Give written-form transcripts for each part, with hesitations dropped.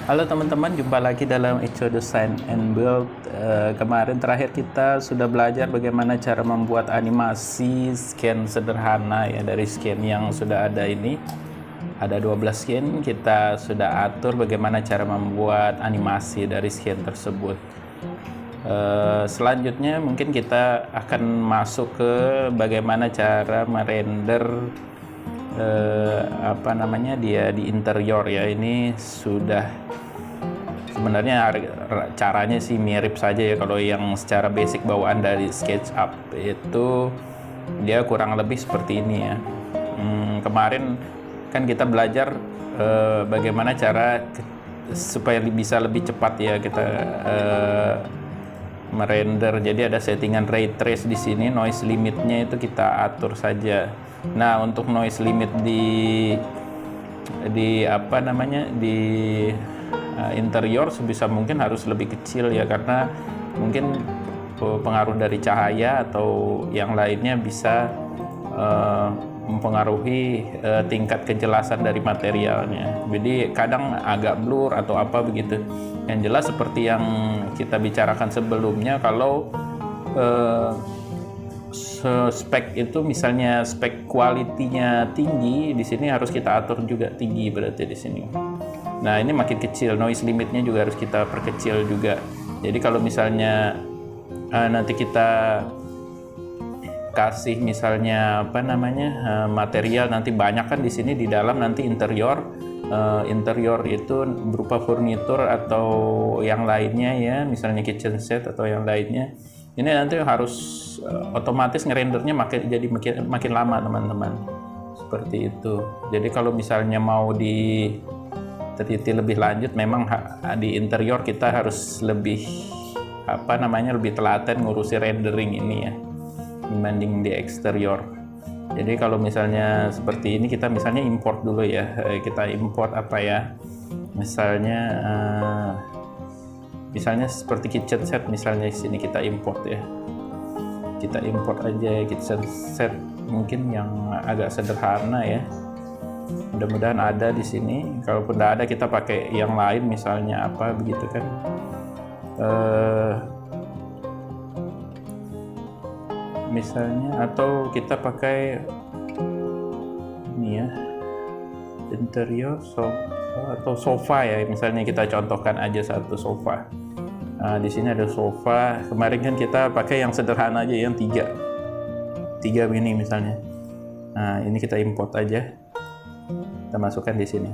Halo teman-teman, jumpa lagi dalam Ico Design and Build. Kemarin terakhir kita sudah belajar bagaimana cara membuat animasi scan sederhana ya dari scan yang sudah ada ini. Ada 12 scan, kita sudah atur bagaimana cara membuat animasi dari scan tersebut. Selanjutnya mungkin kita akan masuk ke bagaimana cara merender dia di interior ya. Ini sudah sebenarnya caranya sih mirip saja ya. Kalau yang secara basic bawaan dari SketchUp itu dia kurang lebih seperti ini ya. Kemarin kan kita belajar bagaimana cara supaya bisa lebih cepat ya kita merender. Jadi ada settingan ray trace di sini, noise limitnya itu kita atur saja. Nah, untuk noise limit di interior sebisa mungkin harus lebih kecil ya, karena mungkin pengaruh dari cahaya atau yang lainnya bisa mempengaruhi tingkat kejelasan dari materialnya. Jadi kadang agak blur atau apa begitu. Yang jelas seperti yang kita bicarakan sebelumnya, kalau spek itu misalnya spek kualitinya tinggi, di sini harus kita atur juga tinggi berarti di sini. Nah, ini makin kecil, noise limitnya juga harus kita perkecil juga. Jadi kalau misalnya nanti kita kasih misalnya material nanti banyak kan di sini di dalam, nanti interior itu berupa furnitur atau yang lainnya ya, misalnya kitchen set atau yang lainnya. Ini nanti harus otomatis ngerendernya makin lama teman-teman, seperti itu. Jadi kalau misalnya mau diteliti lebih lanjut, memang di interior kita harus lebih lebih telaten ngurusi rendering ini ya dibanding di eksterior. Jadi kalau misalnya seperti ini, kita misalnya import dulu ya, kita import misalnya seperti kitchen set, misalnya di sini kita import ya. Kita import aja kitchen set mungkin yang agak sederhana ya. Mudah-mudahan ada di sini. Kalaupun tidak ada, kita pakai yang lain, misalnya apa begitu kan. Misalnya, atau kita pakai ini ya, interior atau sofa ya, misalnya kita contohkan aja satu sofa. Nah, di sini ada sofa. Kemarin kan kita pakai yang sederhana aja, yang tiga ini misalnya. Nah, ini kita import aja, kita masukkan di sini.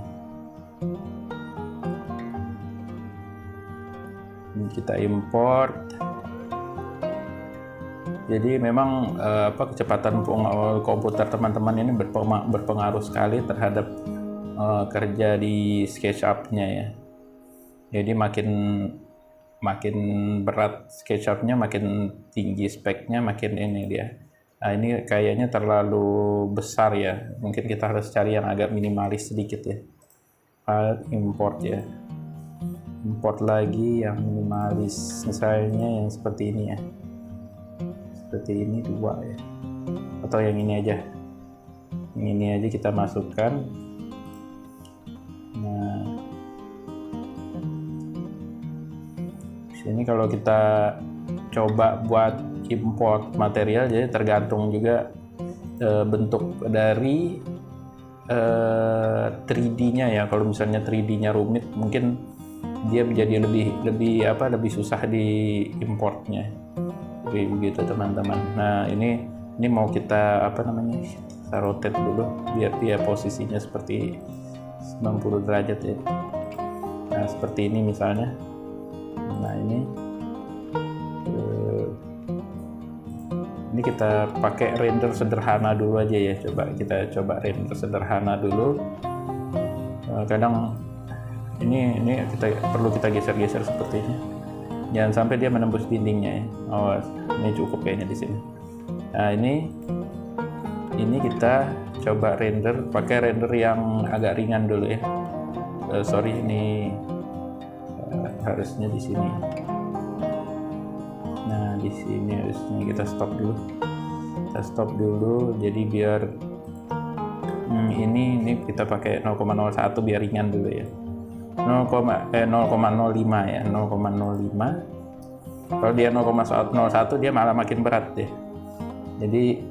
Ini kita import. Jadi memang kecepatan komputer teman-teman ini berpengaruh sekali terhadap kerja di SketchUp-nya ya. Jadi makin berat SketchUp-nya, makin tinggi speknya, makin ini dia. Nah, ini kayaknya terlalu besar ya. Mungkin kita harus cari yang agak minimalis sedikit ya. Import ya. Import lagi yang minimalis. Misalnya yang seperti ini ya. Seperti ini 2 ya. Atau yang ini aja. Yang ini aja kita masukkan. Nah, ini kalau kita coba buat import material, jadi tergantung juga bentuk dari 3D-nya ya. Kalau misalnya 3D-nya rumit, mungkin dia menjadi lebih susah di importnya. Jadi begitu teman-teman. Nah, ini mau kita kita rotate dulu biar dia posisinya seperti 90 derajat ya. Nah, seperti ini misalnya. Nah, ini kita pakai render sederhana dulu aja ya. Kita coba render sederhana dulu. Kadang ini perlu kita geser-geser seperti ini. Jangan sampai dia menembus dindingnya ya. Oh, ini cukup kayaknya di sini. Nah, ini kita coba render, pakai render yang agak ringan dulu ya. Ini harusnya di sini. Nah, di sini harusnya kita stop dulu. Jadi biar ini kita pakai 0,01 biar ringan dulu ya. 0,05 ya, 0,05. Kalau dia 0,01 dia malah makin berat deh. Jadi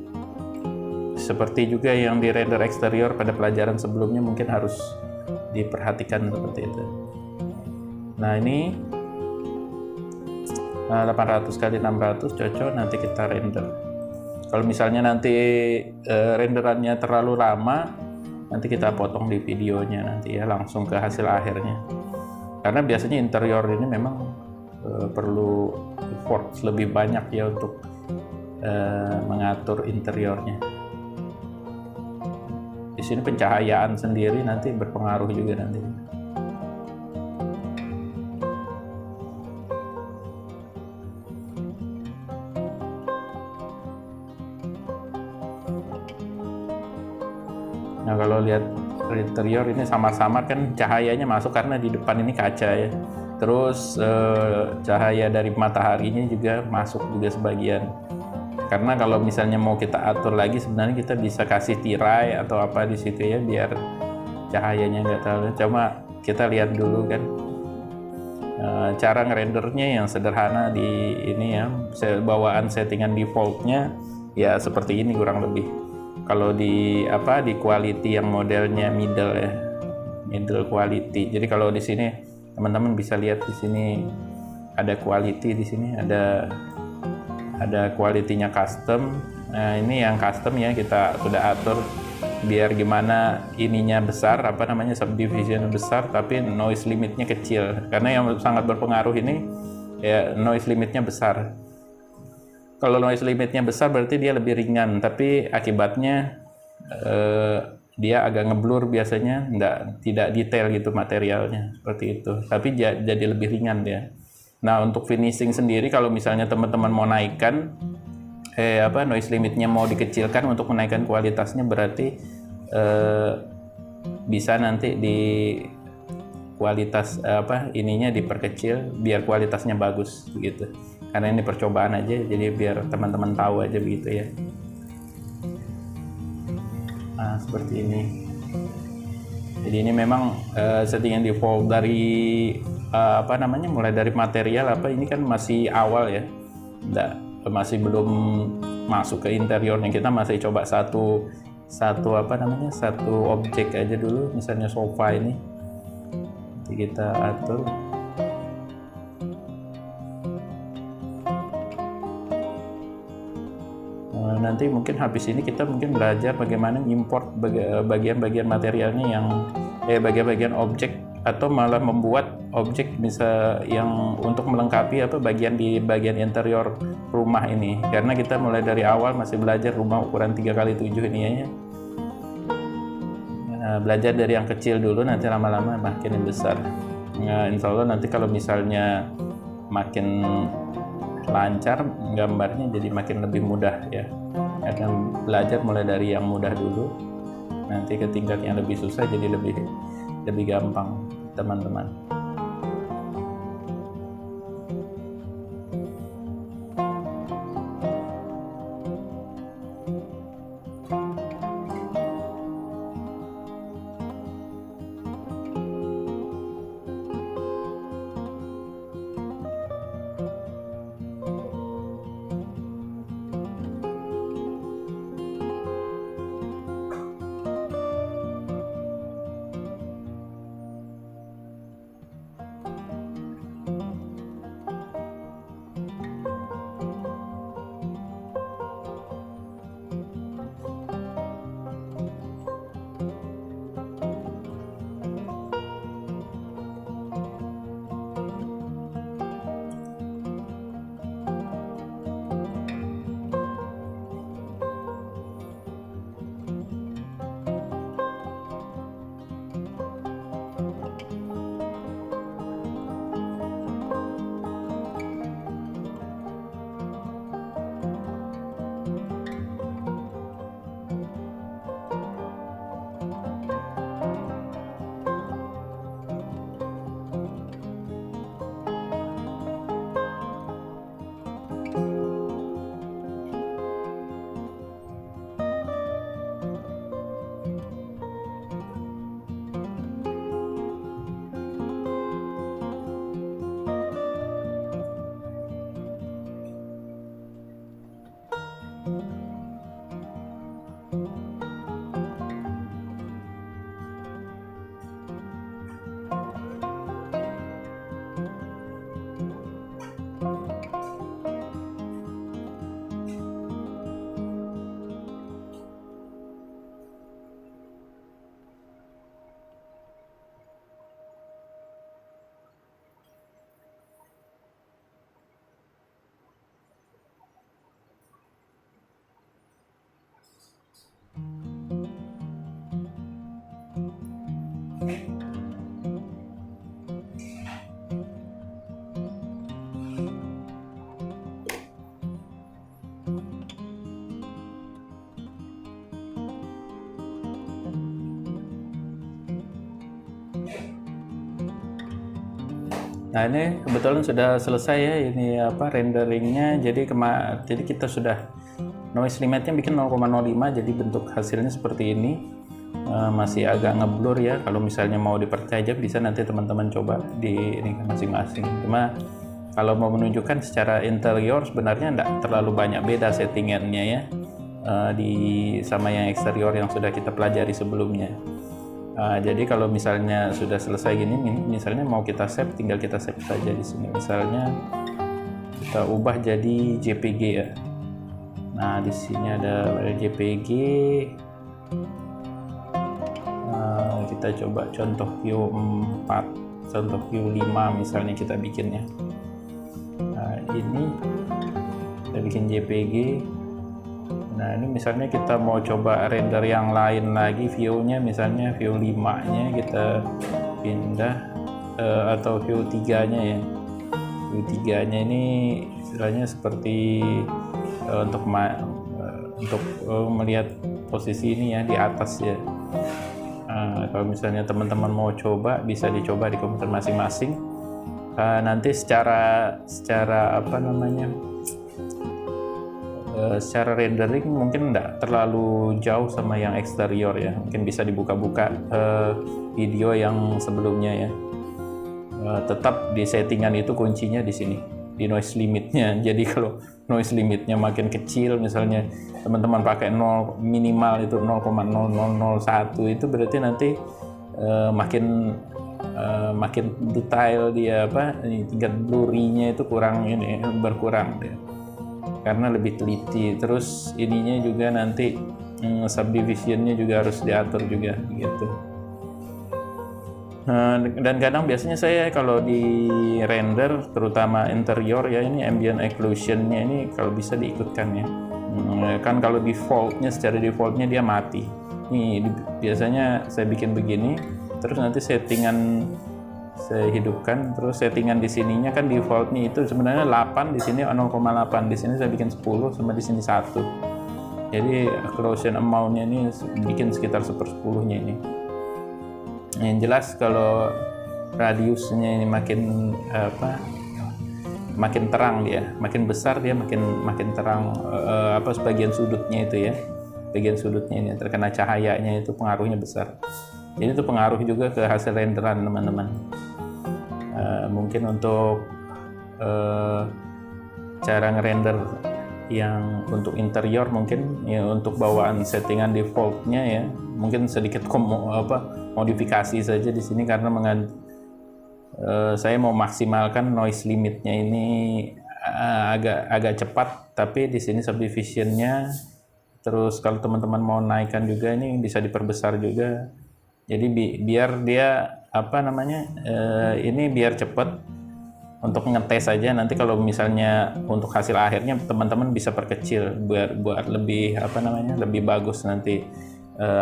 seperti juga yang di render eksterior pada pelajaran sebelumnya mungkin harus diperhatikan seperti itu. Nah ini 800 kali 600 cocok, nanti kita render. Kalau misalnya nanti renderannya terlalu lama, nanti kita potong di videonya nanti ya, langsung ke hasil akhirnya. Karena biasanya interior ini memang perlu effort lebih banyak ya untuk mengatur interiornya. Di sini pencahayaan sendiri nanti berpengaruh juga nanti. Nah kalau lihat interior ini sama-sama kan cahayanya masuk karena di depan ini kaca ya. Terus cahaya dari mataharinya juga masuk juga sebagian. Karena kalau misalnya mau kita atur lagi sebenarnya kita bisa kasih tirai atau apa di situ ya biar cahayanya nggak terlalu. Cuma kita lihat dulu kan cara ngerendernya yang sederhana di ini ya, bawaan settingan defaultnya ya seperti ini kurang lebih. Kalau di quality yang modelnya middle ya, middle quality. Jadi kalau di sini teman-teman bisa lihat di sini ada quality, di sini ada quality-nya custom. Nah ini yang custom ya, kita sudah atur biar gimana ininya besar, subdivision besar tapi noise limitnya kecil, karena yang sangat berpengaruh ini ya noise limitnya besar. Kalau noise limitnya besar berarti dia lebih ringan, tapi akibatnya dia agak ngeblur biasanya, tidak detail gitu materialnya seperti itu, tapi jadi lebih ringan dia. Nah untuk finishing sendiri kalau misalnya teman-teman mau naikkan noise limitnya mau dikecilkan untuk menaikkan kualitasnya, berarti bisa nanti di kualitas ininya diperkecil biar kualitasnya bagus begitu. Karena ini percobaan aja, jadi biar teman-teman tahu aja begitu ya. Nah seperti ini. Jadi ini memang settingan default dari mulai dari material ini kan masih awal ya, masih belum masuk ke interiornya. Kita masih coba satu objek aja dulu, misalnya sofa ini. Nanti kita atur. Nanti mungkin habis ini kita mungkin belajar bagaimana import bagian-bagian materialnya yang bagian-bagian objek, atau malah membuat objek bisa yang untuk melengkapi bagian interior rumah ini. Karena kita mulai dari awal masih belajar rumah ukuran 3x7 ini ya. Nah, belajar dari yang kecil dulu, nanti lama-lama makin besar. Nah, insya Allah nanti kalau misalnya makin lancar gambarnya jadi makin lebih mudah ya. Akan belajar mulai dari yang mudah dulu, nanti ke tingkat yang lebih susah jadi lebih gampang teman-teman. Nah, ini kebetulan sudah selesai ya, ini apa renderingnya. Jadi kita sudah noise limitnya bikin 0,05, jadi bentuk hasilnya seperti ini. Masih agak ngeblur ya. Kalau misalnya mau dipertajam bisa nanti teman-teman coba di ini masing-masing. Cuma kalau mau menunjukkan secara interior sebenarnya enggak terlalu banyak beda settingannya ya, sama yang eksterior yang sudah kita pelajari sebelumnya. Jadi kalau misalnya sudah selesai gini, misalnya mau kita save, tinggal kita save saja di sini. Misalnya kita ubah jadi JPG ya. Nah, di sini ada JPG. Kita coba contoh view 4, contoh view 5 misalnya kita bikinnya. Nah, ini kita bikin JPG. Nah, ini misalnya kita mau coba render yang lain lagi, view-nya misalnya view 5-nya kita pindah, atau view 3-nya ya. View 3-nya ini istilahnya seperti untuk melihat posisi ini ya di atas ya. Kalau misalnya teman-teman mau coba, bisa dicoba di komputer masing-masing. Nanti secara apa namanya, secara rendering mungkin enggak terlalu jauh sama yang eksterior ya. Mungkin bisa dibuka-buka video yang sebelumnya ya. Tetap di settingan itu kuncinya di sini, di noise limitnya. Jadi kalau noise limitnya makin kecil, misalnya teman-teman pakai 0 minimal itu 0,0001, itu berarti nanti makin detail dia tingkat blurry-nya itu berkurang ya. Karena lebih teliti. Terus ininya juga nanti subdivisionnya juga harus diatur juga gitu. Dan kadang biasanya saya kalau di render terutama interior ya, ini ambient occlusionnya ini kalau bisa diikutkan ya. Kan kalau secara defaultnya dia mati. Ini biasanya saya bikin begini, terus nanti settingan saya hidupkan, terus settingan di sininya kan defaultnya itu sebenarnya 8, di sini 0,8, di sini saya bikin 10, sama di sini 1. Jadi occlusion amount-nya ini bikin sekitar 1/10-nya ini. Yang jelas kalau radiusnya ini makin terang dia, makin besar dia makin terang, sebagian sudutnya itu ya. Bagian sudutnya ini terkena cahayanya itu pengaruhnya besar. Jadi itu pengaruh juga ke hasil renderan teman-teman. Mungkin untuk cara ngerender yang untuk interior mungkin ya, untuk bawaan settingan defaultnya ya, mungkin sedikit modifikasi saja di sini karena saya mau maksimalkan noise limitnya ini agak cepat, tapi di sini subdivisionnya. Terus kalau teman-teman mau naikkan juga ini bisa diperbesar juga. Jadi biar dia ini biar cepat untuk ngetes saja. Nanti kalau misalnya untuk hasil akhirnya teman-teman bisa perkecil buat lebih lebih bagus nanti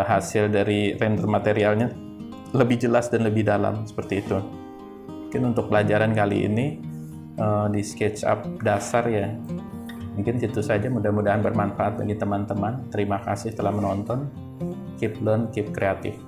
hasil dari render materialnya lebih jelas dan lebih dalam seperti itu. Mungkin untuk pelajaran kali ini di SketchUp dasar ya, mungkin itu saja. Mudah-mudahan bermanfaat bagi teman-teman. Terima kasih telah menonton. Keep learn, keep creative.